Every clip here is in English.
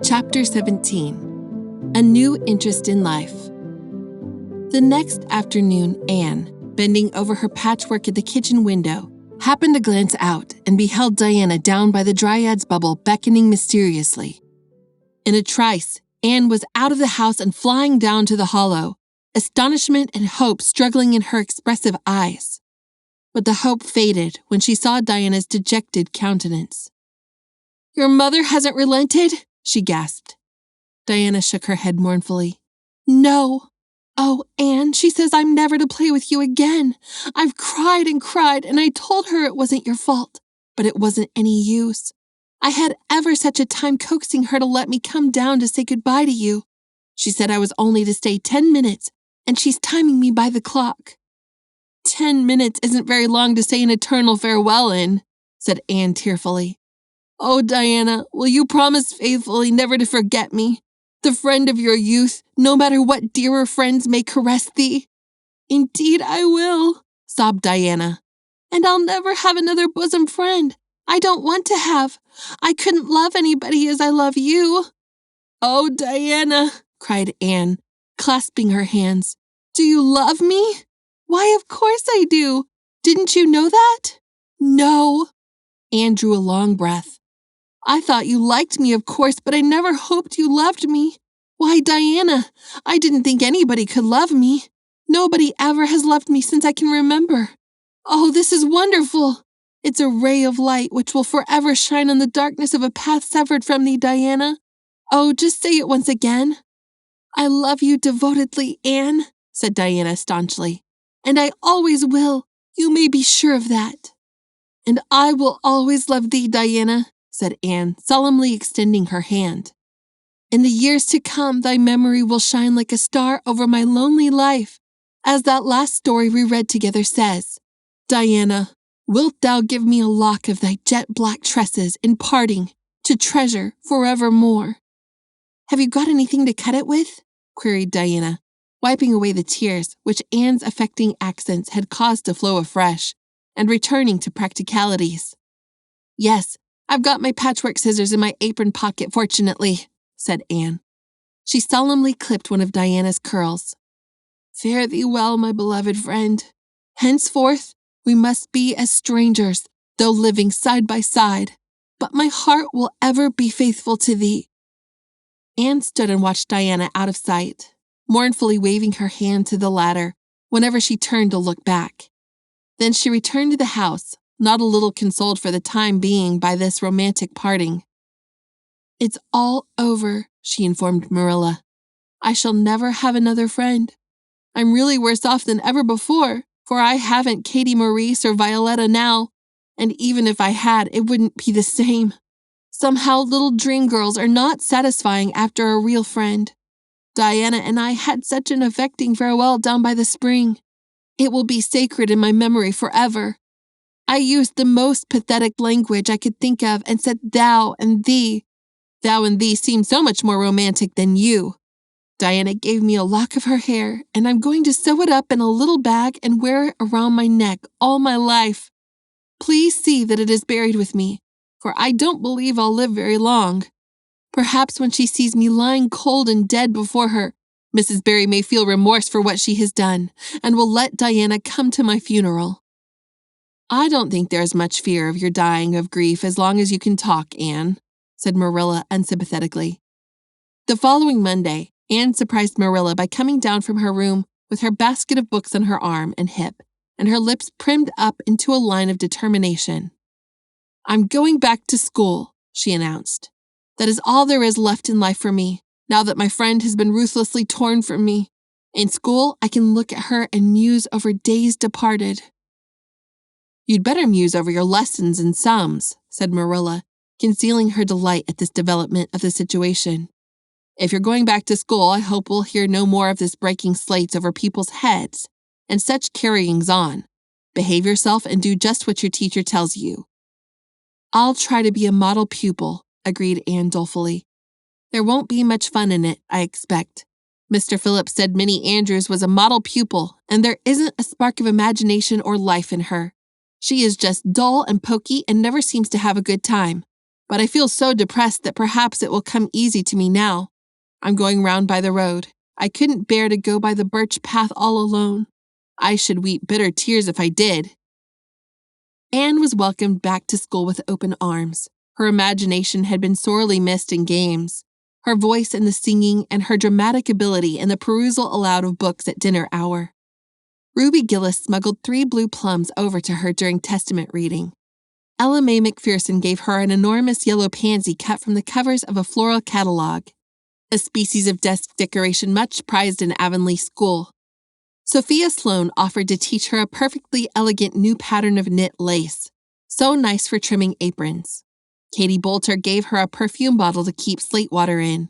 Chapter 17. A New Interest in Life. The next afternoon, Anne, bending over her patchwork at the kitchen window, happened to glance out and beheld Diana down by the Dryad's bubble beckoning mysteriously. In a trice, Anne was out of the house and flying down to the hollow, astonishment and hope struggling in her expressive eyes. But the hope faded when she saw Diana's dejected countenance. "Your mother hasn't relented?" she gasped. Diana shook her head mournfully. "No. Oh, Anne, she says I'm never to play with you again. I've cried and cried, and I told her it wasn't your fault, but it wasn't any use. I had ever such a time coaxing her to let me come down to say goodbye to you. She said I was only to stay 10 minutes, and she's timing me by the clock." 10 minutes isn't very long to say an eternal farewell in, said Anne tearfully. "Oh, Diana, will you promise faithfully never to forget me, the friend of your youth, no matter what dearer friends may caress thee?" "Indeed I will," sobbed Diana. "And I'll never have another bosom friend. I don't want to have. I couldn't love anybody as I love you." "Oh, Diana," cried Anne, clasping her hands. "Do you love me?" "Why, of course I do. Didn't you know that?" "No." Anne drew a long breath. "I thought you liked me, of course, but I never hoped you loved me. Why, Diana, I didn't think anybody could love me. Nobody ever has loved me since I can remember. Oh, this is wonderful. It's a ray of light which will forever shine on the darkness of a path severed from thee, Diana. Oh, just say it once again." "I love you devotedly, Anne," said Diana staunchly. "And I always will. You may be sure of that." "And I will always love thee, Diana," said Anne, solemnly extending her hand. "In the years to come, thy memory will shine like a star over my lonely life, as that last story we read together says. Diana, wilt thou give me a lock of thy jet-black tresses in parting, to treasure forevermore?" "Have you got anything to cut it with?" queried Diana, wiping away the tears which Anne's affecting accents had caused to flow afresh, and returning to practicalities. "Yes, I've got my patchwork scissors in my apron pocket, fortunately," said Anne. She solemnly clipped one of Diana's curls. "Fare thee well, my beloved friend. Henceforth, we must be as strangers, though living side by side, but my heart will ever be faithful to thee." Anne stood and watched Diana out of sight, mournfully waving her hand to the latter whenever she turned to look back. Then she returned to the house, not a little consoled for the time being by this romantic parting. "It's all over," she informed Marilla. "I shall never have another friend. I'm really worse off than ever before, for I haven't Katie Maurice or Violetta now, and even if I had, it wouldn't be the same. Somehow little dream girls are not satisfying after a real friend. Diana and I had such an affecting farewell down by the spring. It will be sacred in my memory forever. I used the most pathetic language I could think of and said thou and thee. Thou and thee seem so much more romantic than you. Diana gave me a lock of her hair, and I'm going to sew it up in a little bag and wear it around my neck all my life. Please see that it is buried with me, for I don't believe I'll live very long. Perhaps when she sees me lying cold and dead before her, Mrs. Barry may feel remorse for what she has done, and will let Diana come to my funeral." "I don't think there's much fear of your dying of grief as long as you can talk, Anne," said Marilla unsympathetically. The following Monday, Anne surprised Marilla by coming down from her room with her basket of books on her arm and hip, and her lips primmed up into a line of determination. "I'm going back to school," she announced. "That is all there is left in life for me, now that my friend has been ruthlessly torn from me. In school, I can look at her and muse over days departed." "You'd better muse over your lessons and sums," said Marilla, concealing her delight at this development of the situation. "If you're going back to school, I hope we'll hear no more of this breaking slates over people's heads and such carryings on. Behave yourself and do just what your teacher tells you." "I'll try to be a model pupil," agreed Anne dolefully. "There won't be much fun in it, I expect. Mr. Phillips said Minnie Andrews was a model pupil, and there isn't a spark of imagination or life in her. She is just dull and poky and never seems to have a good time. But I feel so depressed that perhaps it will come easy to me now. I'm going round by the road. I couldn't bear to go by the birch path all alone. I should weep bitter tears if I did." Anne was welcomed back to school with open arms. Her imagination had been sorely missed in games. Her voice in the singing and her dramatic ability in the perusal aloud of books at dinner hour. Ruby Gillis smuggled 3 blue plums over to her during Testament reading. Ella Mae McPherson gave her an enormous yellow pansy cut from the covers of a floral catalog, a species of desk decoration much prized in Avonlea School. Sophia Sloane offered to teach her a perfectly elegant new pattern of knit lace, so nice for trimming aprons. Katie Bolter gave her a perfume bottle to keep slate water in,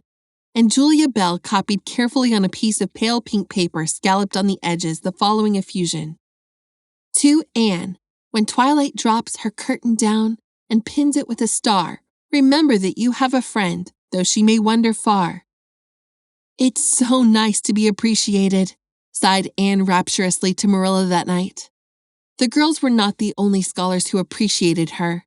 and Julia Bell copied carefully on a piece of pale pink paper scalloped on the edges the following effusion. "To Anne, when twilight drops her curtain down and pins it with a star, remember that you have a friend, though she may wander far." "It's so nice to be appreciated," sighed Anne rapturously to Marilla that night. The girls were not the only scholars who appreciated her.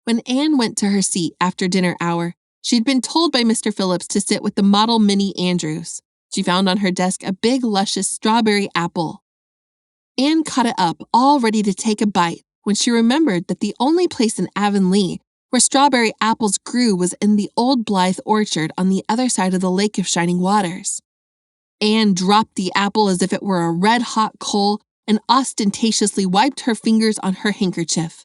When Anne went to her seat after dinner hour, she'd been told by Mr. Phillips to sit with the model Minnie Andrews. She found on her desk a big, luscious strawberry apple. Anne caught it up, all ready to take a bite, when she remembered that the only place in Avonlea where strawberry apples grew was in the old Blythe orchard on the other side of the Lake of Shining Waters. Anne dropped the apple as if it were a red-hot coal and ostentatiously wiped her fingers on her handkerchief.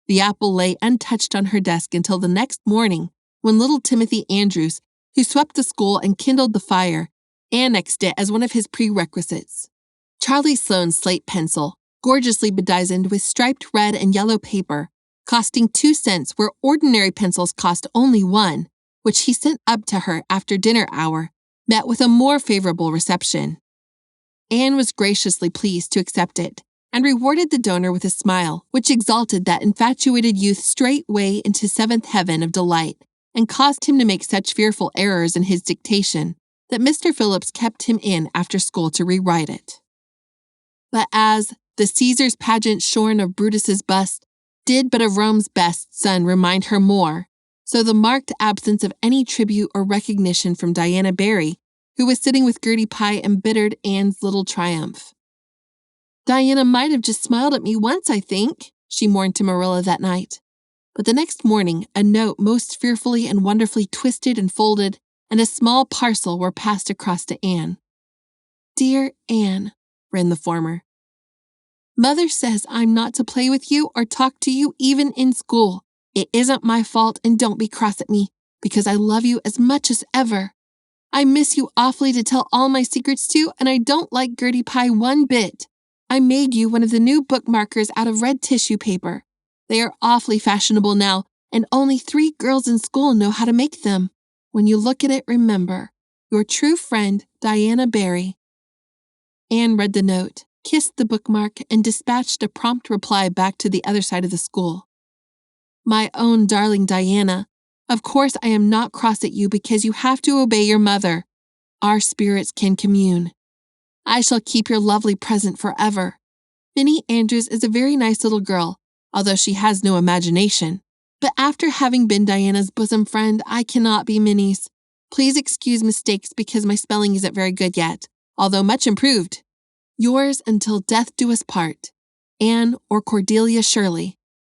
The apple lay untouched on her desk until the next morning, when little Timothy Andrews, who swept the school and kindled the fire, annexed it as one of his prerequisites. Charlie Sloane's slate pencil, gorgeously bedizened with striped red and yellow paper, costing 2 cents where ordinary pencils cost only 1, which he sent up to her after dinner hour, met with a more favorable reception. Anne was graciously pleased to accept it, and rewarded the donor with a smile, which exalted that infatuated youth straightway into 7th heaven of delight, and caused him to make such fearful errors in his dictation that Mr. Phillips kept him in after school to rewrite it. But as the Caesar's pageant shorn of Brutus's bust did but of Rome's best son remind her more, so the marked absence of any tribute or recognition from Diana Barry, who was sitting with Gertie Pye, embittered Anne's little triumph. "Diana might have just smiled at me once, I think," she mourned to Marilla that night. But the next morning, a note most fearfully and wonderfully twisted and folded, and a small parcel were passed across to Anne. "Dear Anne," ran the former, "Mother says I'm not to play with you or talk to you even in school. It isn't my fault, and don't be cross at me, because I love you as much as ever. I miss you awfully to tell all my secrets to, and I don't like Gertie Pye one bit. I made you one of the new bookmarkers out of red tissue paper. They are awfully fashionable now, and only 3 girls in school know how to make them. When you look at it, remember, your true friend, Diana Barry." Anne read the note, kissed the bookmark, and dispatched a prompt reply back to the other side of the school. "My own darling Diana, of course I am not cross at you because you have to obey your mother. Our spirits can commune. I shall keep your lovely present forever. Minnie Andrews is a very nice little girl, although she has no imagination. But after having been Diana's bosom friend, I cannot be Minnie's. Please excuse mistakes because my spelling isn't very good yet, although much improved. Yours until death do us part, Anne or Cordelia Shirley.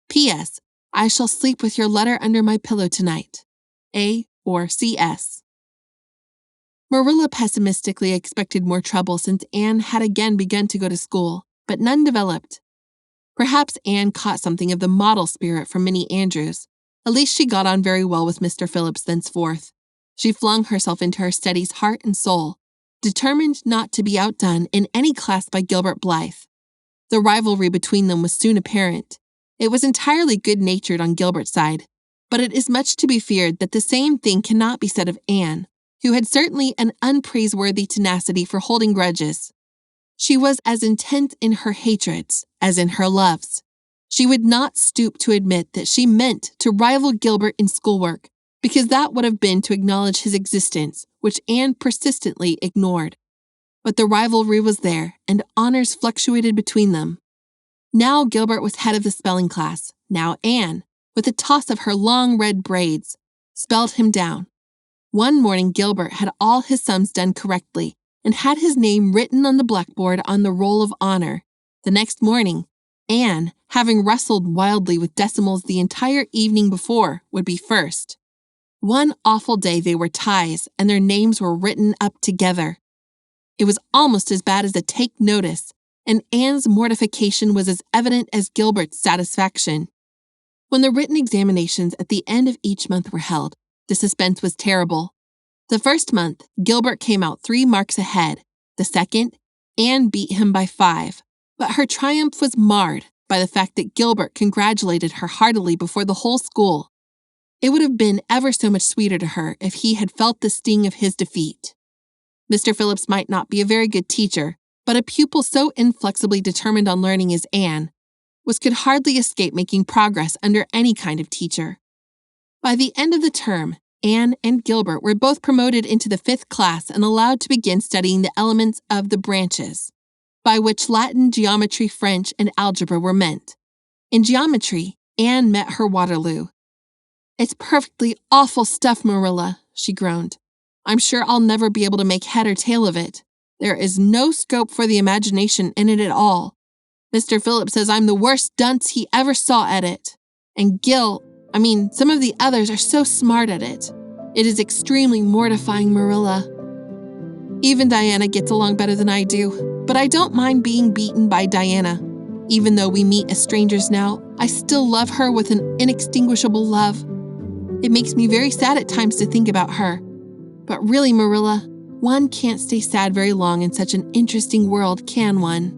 P.S. I shall sleep with your letter under my pillow tonight. A or C.S." Marilla pessimistically expected more trouble since Anne had again begun to go to school, but none developed. Perhaps Anne caught something of the model spirit from Minnie Andrews. At least she got on very well with Mr. Phillips thenceforth. She flung herself into her studies heart and soul, determined not to be outdone in any class by Gilbert Blythe. The rivalry between them was soon apparent. It was entirely good-natured on Gilbert's side, but it is much to be feared that the same thing cannot be said of Anne, who had certainly an unpraiseworthy tenacity for holding grudges. She was as intent in her hatreds as in her loves. She would not stoop to admit that she meant to rival Gilbert in schoolwork, because that would have been to acknowledge his existence, which Anne persistently ignored. But the rivalry was there, and honors fluctuated between them. Now Gilbert was head of the spelling class. Now Anne, with a toss of her long red braids, spelled him down. One morning Gilbert had all his sums done correctly and had his name written on the blackboard on the roll of honor. The next morning, Anne, having wrestled wildly with decimals the entire evening before, would be first. One awful day they were ties and their names were written up together. It was almost as bad as a take notice, and Anne's mortification was as evident as Gilbert's satisfaction. When the written examinations at the end of each month were held, the suspense was terrible. The first month, Gilbert came out 3 marks ahead. The second, Anne beat him by 5, but her triumph was marred by the fact that Gilbert congratulated her heartily before the whole school. It would have been ever so much sweeter to her if he had felt the sting of his defeat. Mr. Phillips might not be a very good teacher, but a pupil so inflexibly determined on learning as Anne could hardly escape making progress under any kind of teacher. By the end of the term, Anne and Gilbert were both promoted into the 5th class and allowed to begin studying the elements of the branches, by which Latin, geometry, French, and algebra were meant. In geometry, Anne met her Waterloo. "It's perfectly awful stuff, Marilla," she groaned. "I'm sure I'll never be able to make head or tail of it. There is no scope for the imagination in it at all. Mr. Phillips says I'm the worst dunce he ever saw at it. And some of the others are so smart at it. It is extremely mortifying, Marilla. Even Diana gets along better than I do, but I don't mind being beaten by Diana. Even though we meet as strangers now, I still love her with an inextinguishable love. It makes me very sad at times to think about her. But really, Marilla, one can't stay sad very long in such an interesting world, can one?"